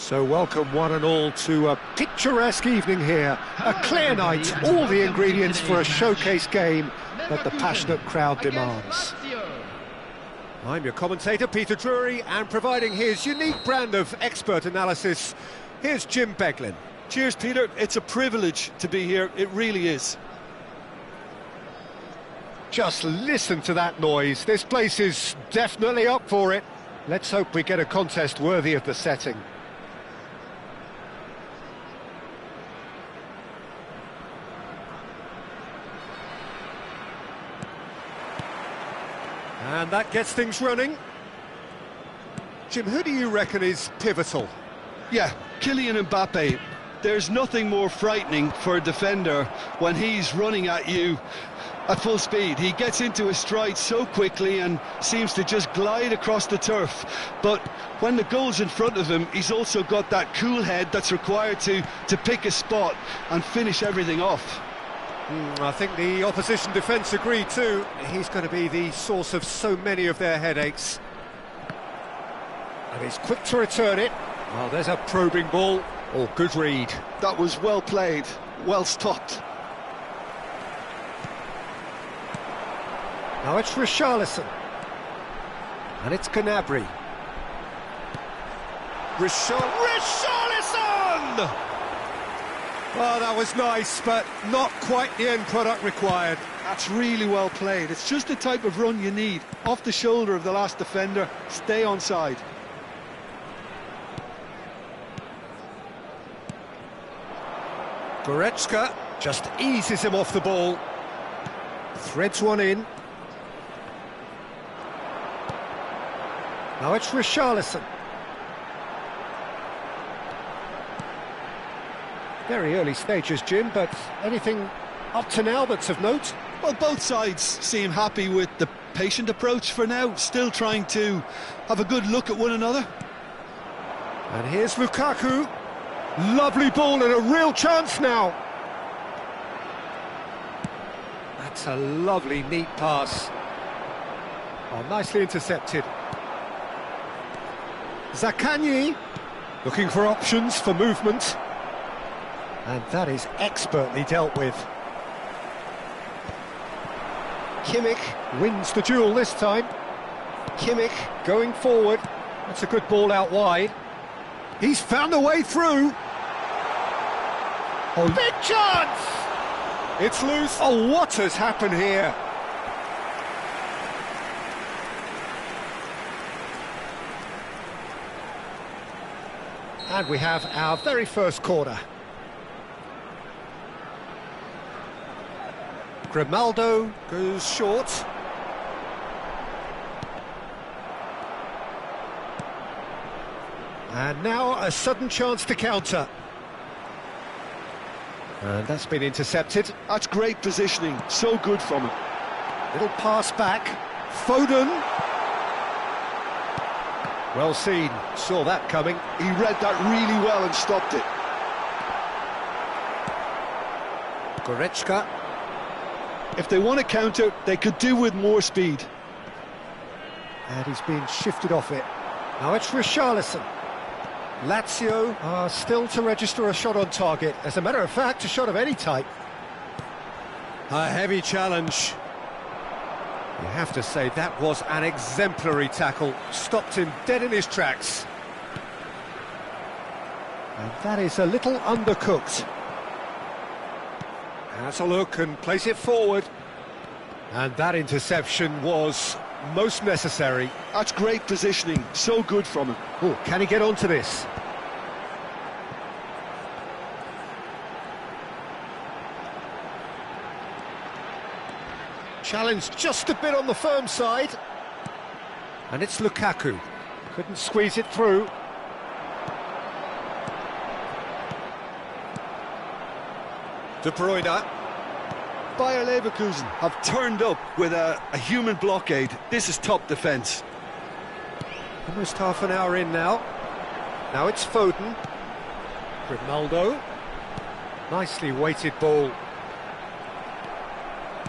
So welcome one and all to a picturesque evening here. A clear night, all the ingredients for a showcase game that the passionate crowd demands. I'm your commentator, Peter Drury, and providing his unique brand of expert analysis, here's Jim Beglin. Cheers, Peter. It's a privilege to be here. It really is. Just listen to that noise. This place is definitely up for it. Let's hope we get a contest worthy of the setting. And that gets things running. Jim, who do you reckon is pivotal? Yeah, Kylian Mbappe. There's nothing more frightening for a defender when he's running at you at full speed. He gets into his stride so quickly and seems to just glide across the turf. But when the goal's in front of him, he's also got that cool head that's required to pick a spot and finish everything off. I think the opposition defence agree too. He's going to be the source of so many of their headaches. And he's quick to return it. Well, there's a probing ball. Oh, good read. That was well played, well stopped. Now it's Richarlison. And it's Gnabry. Richarlison! Oh, that was nice, but not quite the end product required. That's really well played. It's just the type of run you need. Off the shoulder of the last defender, stay onside. Goretzka just eases him off the ball. Threads one in. Now it's Richarlison. Very early stages, Jim, but anything up to now that's of note? Well, both sides seem happy with the patient approach for now, still trying to have a good look at one another. And here's Lukaku. Lovely ball and a real chance now. That's a lovely, neat pass. Oh, nicely intercepted. Zaccagni, looking for options for movement. And that is expertly dealt with. Kimmich wins the duel this time. Kimmich going forward. That's a good ball out wide. He's found a way through. Oh, big chance! It's loose. Oh, what has happened here? And we have our very first corner. Grimaldo goes short. And now a sudden chance to counter. And that's been intercepted. That's great positioning, so good from him. Little pass back. Foden. Well seen, saw that coming. He read that really well and stopped it. Goretzka. If they want to counter, they could do with more speed. And he's been shifted off it. Now it's Richarlison. Lazio are still to register a shot on target. As a matter of fact, a shot of any type. A heavy challenge. You have to say that was an exemplary tackle. Stopped him dead in his tracks. And that is a little undercooked. Has a look and plays it forward. And that interception was most necessary. That's great positioning, so good from him. Oh, can he get onto this? Challenge just a bit on the firm side. And it's Lukaku. Couldn't squeeze it through. De Bruyne. Bayer Leverkusen have turned up with a human blockade. This is top defence. Almost half an hour in now. Now it's Foden. Grimaldo. Nicely weighted ball.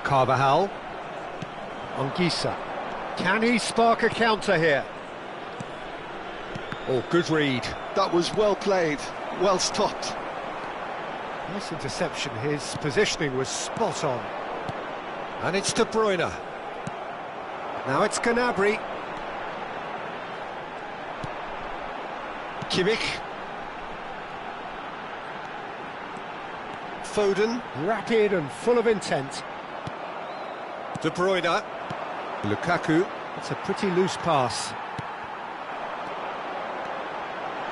Carvajal. Anguissa. Can he spark a counter here? Oh, good read. That was well played, well stopped. Nice interception, his positioning was spot on. And it's De Bruyne. Now it's Gnabry. Kimmich. Foden, rapid and full of intent. De Bruyne. Lukaku. It's a pretty loose pass.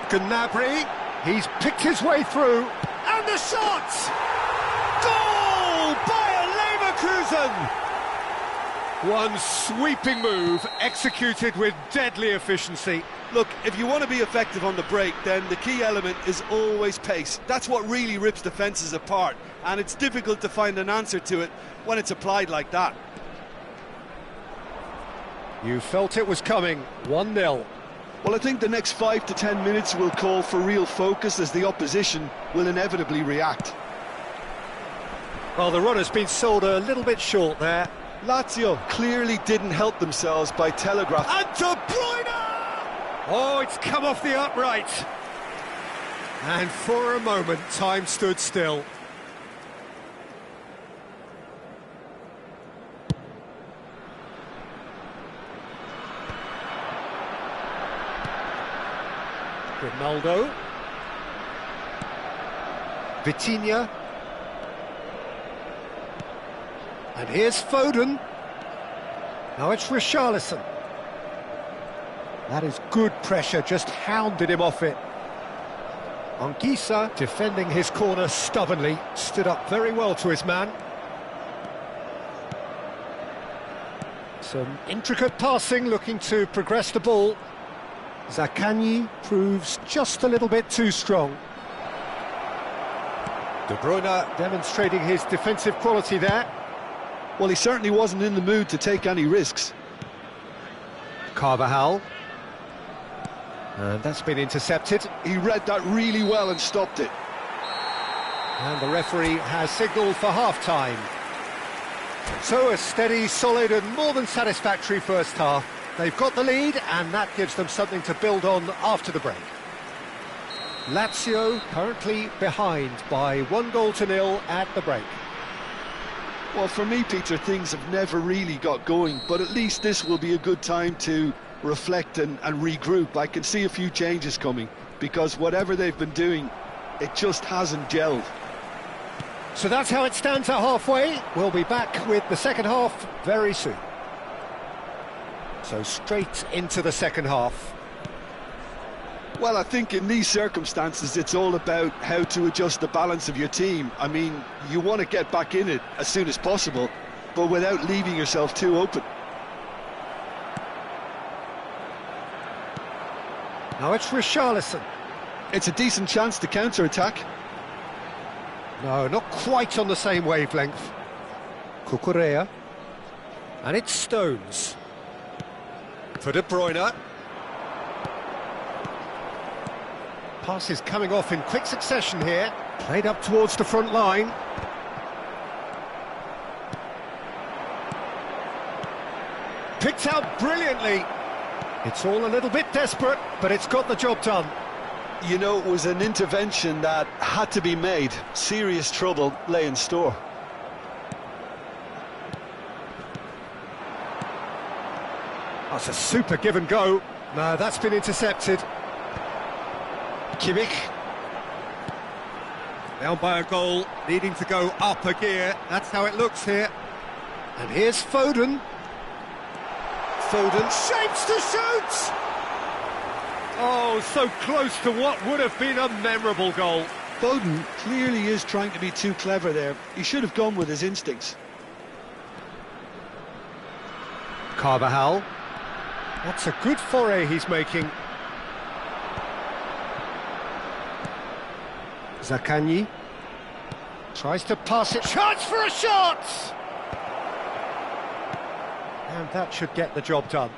Gnabry. He's picked his way through. And the shot! Goal! Bayer Leverkusen! One sweeping move, executed with deadly efficiency. Look, if you want to be effective on the break, then the key element is always pace. That's what really rips defences apart, and it's difficult to find an answer to it when it's applied like that. You felt it was coming, 1-0. Well, I think the next 5 to 10 minutes will call for real focus as the opposition will inevitably react. Well, the run has been sold a little bit short there. Lazio clearly didn't help themselves by telegraph. And De Bruyne! Oh, it's come off the upright. And for a moment, time stood still. Ronaldo. Vitinha. And here's Foden. Now it's Richarlison. That is good pressure, just hounded him off it. Anguissa, defending his corner stubbornly, stood up very well to his man. Some intricate passing, looking to progress the ball. Zaccagni proves just a little bit too strong. De Bruyne demonstrating his defensive quality there. Well, he certainly wasn't in the mood to take any risks. Carvajal. And that's been intercepted. He read that really well and stopped it. And the referee has signalled for half-time. So a steady, solid and more than satisfactory first half. They've got the lead and that gives them something to build on after the break. Lazio currently behind by 1-0 at the break. Well, for me, Peter, things have never really got going, but at least this will be a good time to reflect and regroup. I can see a few changes coming, because whatever they've been doing, it just hasn't gelled. So that's how it stands at halfway. We'll be back with the second half very soon. So straight into the second half. Well, I think in these circumstances, it's all about how to adjust the balance of your team. I mean, you want to get back in it as soon as possible, but without leaving yourself too open. Now it's Richarlison. It's a decent chance to counter-attack. No, not quite on the same wavelength. Cucurella. And it's Stones. For De Bruyne. Pass is coming off in quick succession here. Played up towards the front line. Picked out brilliantly. It's all a little bit desperate, but it's got the job done. You know, it was an intervention that had to be made. Serious trouble lay in store. That's a super give and go. No, that's been intercepted. Kimmich. Down by a goal, needing to go up a gear. That's how it looks here. And here's Foden. Foden shapes to shoot! Oh, so close to what would have been a memorable goal. Foden clearly is trying to be too clever there. He should have gone with his instincts. Carvajal. That's a good foray he's making. Zaccagni. Tries to pass it. Chance for a shot! And that should get the job done.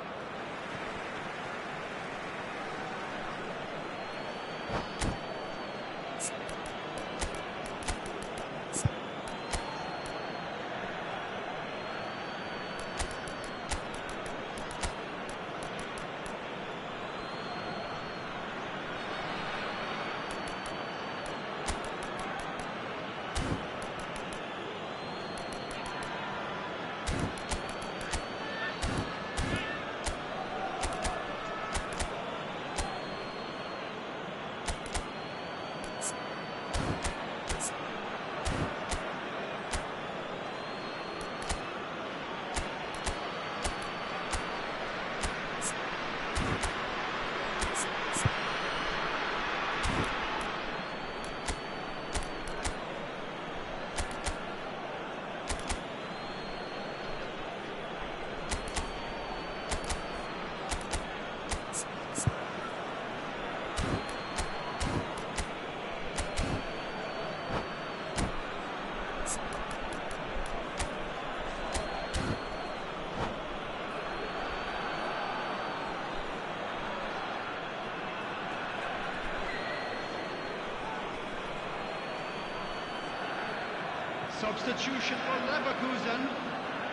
Substitution for Leverkusen.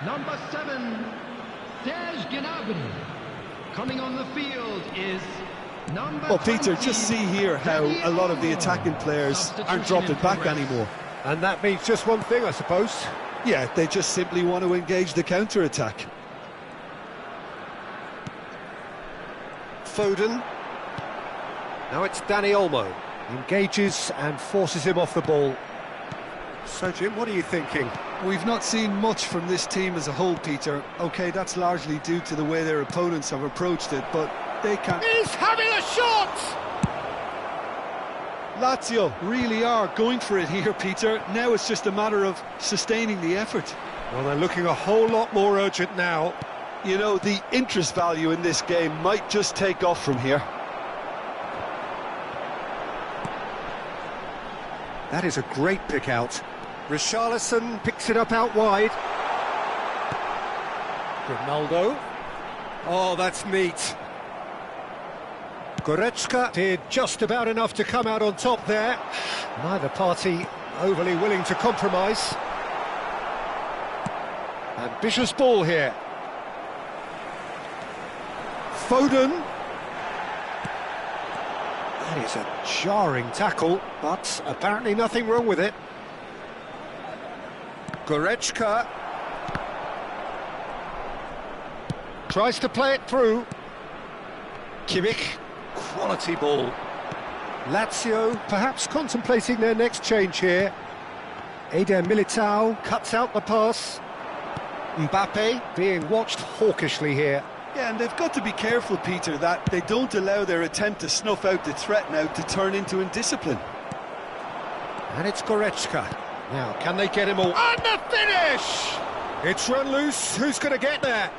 Number 7, Serge Gnabry. Coming on the field is number Well, Peter, 20, just see here how a lot of the attacking players aren't dropping back anymore. And that means just one thing, I suppose. Yeah, they just simply want to engage the counter-attack. Foden. Now it's Dani Olmo. Engages and forces him off the ball. So, Jim, what are you thinking? We've not seen much from this team as a whole, Peter. OK, that's largely due to the way their opponents have approached it, but they can't... He's having a shot! Lazio really are going for it here, Peter. Now it's just a matter of sustaining the effort. Well, they're looking a whole lot more urgent now. You know, the interest value in this game might just take off from here. That is a great pick out. Richarlison picks it up out wide. Ronaldo. Oh, that's neat. Goretzka did just about enough to come out on top there. Neither party overly willing to compromise. Ambitious ball here. Foden. That is a jarring tackle, but apparently nothing wrong with it. Goretzka tries to play it through. Kimmich, quality ball. Lazio perhaps contemplating their next change here. Eder Militao cuts out the pass. Mbappe being watched hawkishly here. Yeah, and they've got to be careful, Peter, that they don't allow their attempt to snuff out the threat now to turn into indiscipline. And it's Goretzka. Now, can they get him all? And the finish! It's run loose. Who's going to get there?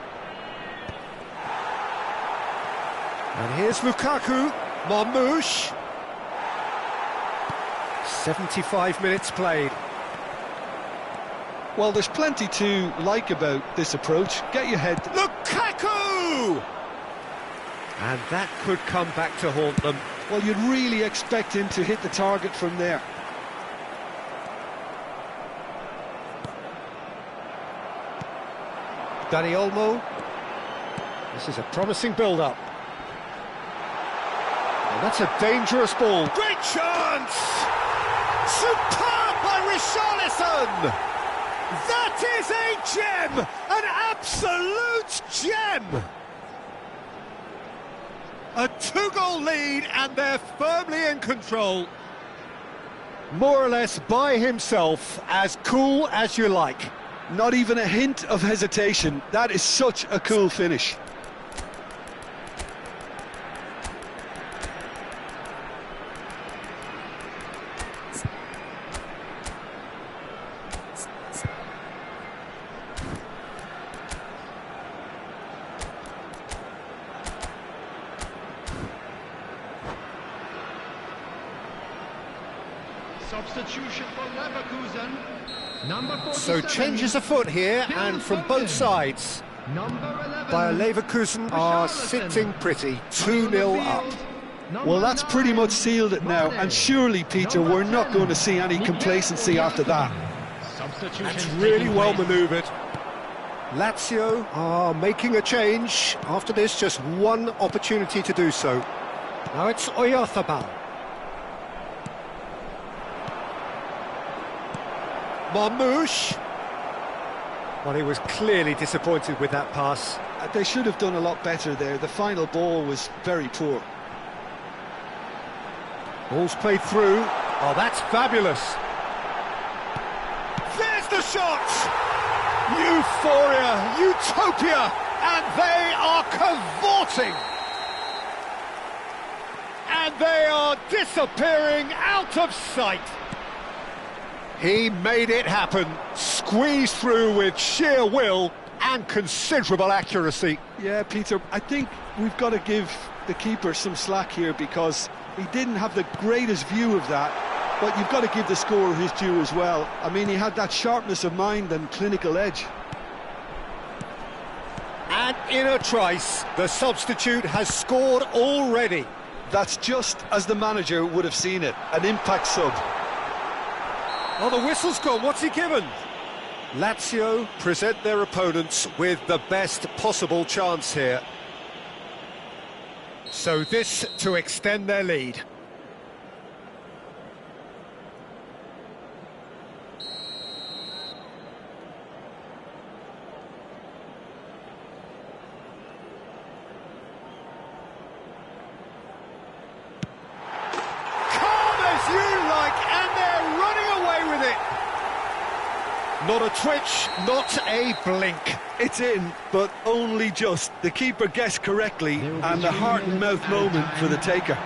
And here's Lukaku. Marmoush. 75 minutes played. Well, there's plenty to like about this approach. Get your head... Lukaku! And that could come back to haunt them. Well, you'd really expect him to hit the target from there. Dani Olmo. This is a promising build-up. And that's a dangerous ball. Great chance! Superb by Richarlison! That is a gem! An absolute gem! A two-goal lead and they're firmly in control. More or less by himself, as cool as you like. Not even a hint of hesitation. That is such a cool finish. Substitution for Leverkusen. Number 47, So changes afoot here and from both sides. Number 11, Bayer Leverkusen are sitting pretty, 2-0 up. Well, that's pretty much sealed it now, and surely, Peter, we're not going to see any complacency after that. That's really well manoeuvred. Lazio are making a change. After this, just one opportunity to do so. Now it's Oyarzabal. Marmoush. Well, he was clearly disappointed with that pass. They should have done a lot better there. The final ball was very poor. Ball's played through. Oh, that's fabulous. There's the shot! Euphoria, utopia, and they are cavorting. And they are disappearing out of sight. He made it happen, squeezed through with sheer will and considerable accuracy. Yeah, Peter, I think we've got to give the keeper some slack here because he didn't have the greatest view of that, but you've got to give the scorer his due as well. I mean, he had that sharpness of mind and clinical edge. And in a trice, the substitute has scored already. That's just as the manager would have seen it, an impact sub. Oh, the whistle's gone. What's he given? Lazio present their opponents with the best possible chance here. So this to extend their lead. Not a twitch, not a blink. It's in, but only just. The keeper guessed correctly, and a heart-and-mouth moment for the taker.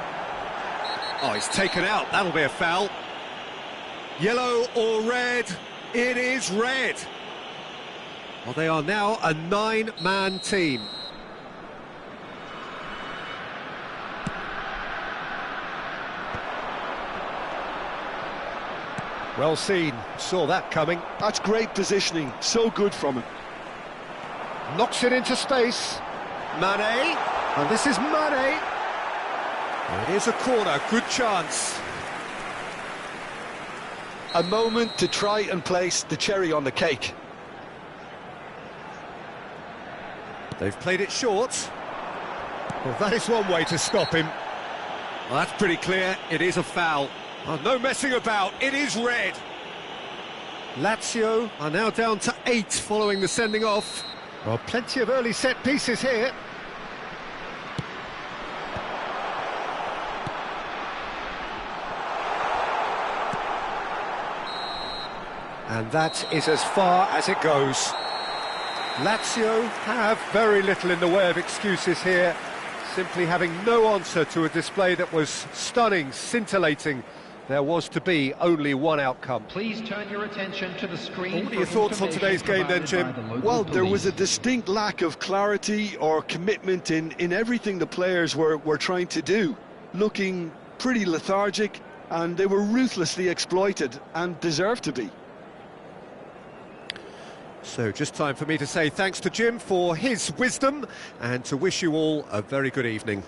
Oh, he's taken out. That'll be a foul. Yellow or red? It is red. Well, they are now a 9-man team. Well seen, saw that coming. That's great positioning, so good from him. Knocks it into space. Mane, and this is Mane. It is a corner, good chance. A moment to try and place the cherry on the cake. They've played it short. Well, that is one way to stop him. Well, that's pretty clear, it is a foul. Oh, no messing about, it is red. Lazio are now down to 8 following the sending off. Well, plenty of early set pieces here. And that is as far as it goes. Lazio have very little in the way of excuses here, simply having no answer to a display that was stunning, scintillating. There was to be only one outcome. Please turn your attention to the screen. What are your thoughts on today's game then, Jim? Well, there was a distinct lack of clarity or commitment in everything the players were trying to do. Looking pretty lethargic, and they were ruthlessly exploited and deserved to be. So just time for me to say thanks to Jim for his wisdom and to wish you all a very good evening.